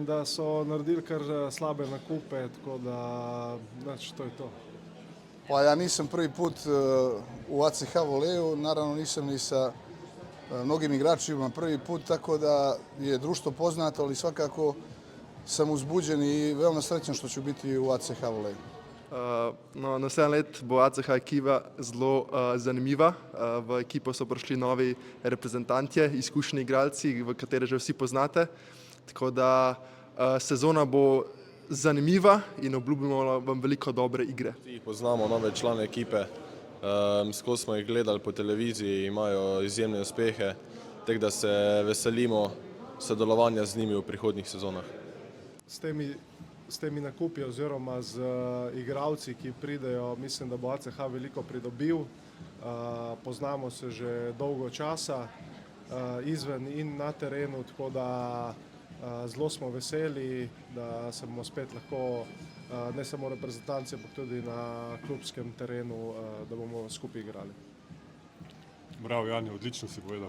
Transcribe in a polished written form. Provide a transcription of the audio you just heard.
Da so naredili kar slabe nakupe, tako da to je to. Pa ja nisam prvi put u ACH Voleju, naravno nisam ni sa mnogim igračima prvi put, tako da je društvo poznato, ali svakako sam uzbuđen i veoma srećan što ću biti u ACH Voleju. No, naslednje let bo ACH ekipa zelo zanimiva. V ekipo so prišli novi reprezentantje, izkušeni igralci, v katere že vsi poznate. Tako da sezona bo zanimiva in obljubimo vam veliko dobre igre. Vsi poznamo nove člane ekipe, skozi smo jih gledali po televiziji, imajo izjemne uspehe, tako da se veselimo sodelovanja z njimi v prihodnjih sezonah. S temi nakupi oziroma z igralci, ki pridejo, mislim, da bo ACH veliko pridobil. Poznamo se že dolgo časa, izven in na terenu, tako da zelo smo veseli, da se bomo spet lahko ne samo reprezentanci, ampak tudi na klubskem terenu, da bomo skupaj igrali. Bravo, Jani, odlično si povedal.